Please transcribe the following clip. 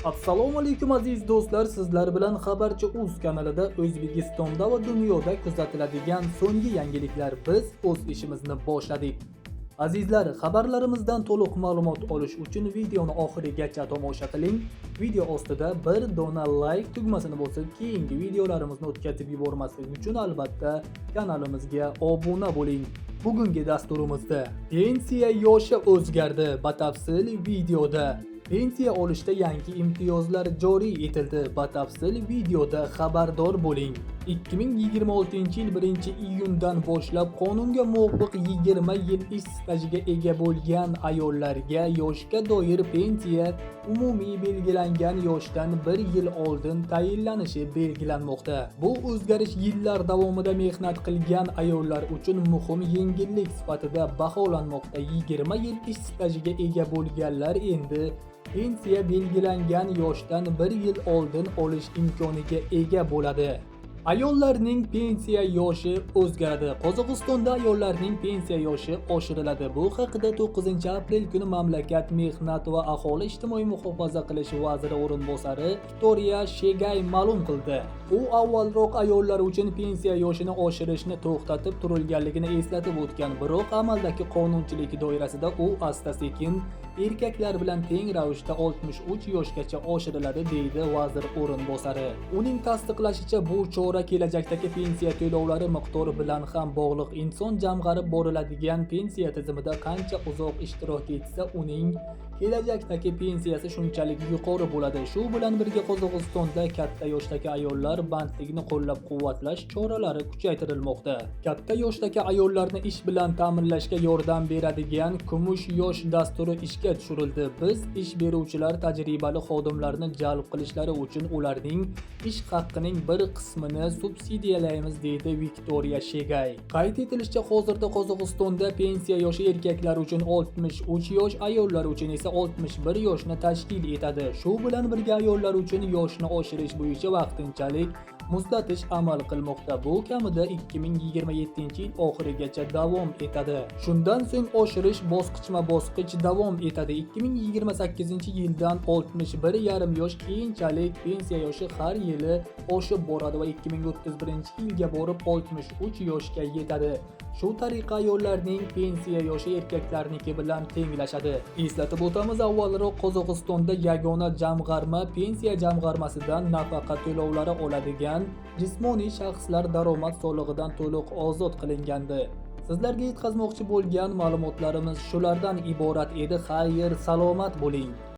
Assalomu alaykum aziz do'stlar, sizlar bilan Xabarchi.uz kanalida O'zbekistonda va dunyoda kuzatiladigan so'nggi yangiliklar. Biz o'z ishimizni boshladik. Azizlar, xabarlarimizdan to'liq ma'lumot olish uchun videoni oxirigacha tomosha qiling. Video ostida bir dona like tugmasini bosib, keyingi videolarimizni o'tkazib yubormaslik uchun albatta kanalimizga obuna bo'ling. Bugungi dasturimizda pensiya yoshi o'zgardi. Batafsil videoda pensiya olishda yangi imtiyozlar joriy etildi. Batafsil videoda xabardor bo'ling. 2026-yil 1-iyundan boshlab qonunga muvofiq 20 yil ish stajiga ega bo'lgan ayollarga yoshga doir pensiya umumiy belgilangan yoshdan 1 yil oldin tayinlanishi belgilanmoqda. Bu o'zgarish yillar davomida mehnat qilgan ayollar uchun muhim yengillik sifatida baholanmoqda. 20 yil ish stajiga ega bo'lganlar endi pensiya belgilangan yoshdan 1 yil oldin olish imkoniga ega bo'ladi. Ayollarning pensiya yoshi o'zgaradi. Qozog'istonda ayollarning pensiya yoshi oshiriladi. Bu haqida 9-aprel kuni mamlakat Mehnat va aholi ijtimoiy muhofaza qilish vaziri o'rinbosari Viktoriya Shegay ma'lum qildi. U avvalroq ayollar uchun pensiya yoshini oshirishni to'xtatib turilganligini eslatib o'tgan, biroq amaldagi qonunchilik doirasida u asta-sekin erkaklar bilan teng ravishda 63 yoshgacha oshiriladi, deydi vazir o'rinbosari. Uning tasdiqlashicha, bu chora kelajakdagi pensiya to'lovlari miqdori bilan ham bog'liq. Inson jamg'arib boriladigan pensiya tizimida qancha uzoq ishtirok etsa, uning kelajakdagi pensiyasi shunchalik yuqori bo'ladi. Shu bilan birga Qozog'istonda katta yoshdagi ayollar bandligini qo'llab-quvvatlash choralari kuchaytirilmoqda. Katta yoshdagi ayollarni ish bilan ta'minlashga yordam beradigan kumush yosh dasturi ishga tushirildi. Biz ish beruvchilar tajribali xodimlarni jalb qilishlari uchun ularning ish haqqining bir qismini subsidiyalaymiz, deydi Viktoriya Shegay. Qayd etilishicha, hozirda Qozog'istonda pensiya yoshi erkaklar uchun 63 yosh, ayollar uchun esa 61 yoshni tashkil etadi. Shu bilan birga ayollar uchun yoshni oshirish bo'yicha vaqtinchalik muzlatish amal qilmoqda. Bu kamida 2027-yil oxirigacha davom etadi. Shundan so'ng oshirish bosqichma-bosqich davom etadi. 2028-yildan 61,5 yosh, keyinchalik pensiya yoshi har yili oshib boradi va 2031-yilga borib 63 yoshga yetadi. Shu tariqa ayollarning pensiya yoshi erkaklarniki bilan tenglashadi. Eslatib o'tamiz, avvalroq Qozog'istonda yagona jamg'arma pensiya jamg'armasidan nafaqa to'lovlari oladigan jismoniy shaxslar daromad solig'idan to'liq ozod qilingandi. Sizlarga yetkazmoqchi bo'lgan ma'lumotlarimiz shulardan iborat edi. Xayr, salomat bo'ling.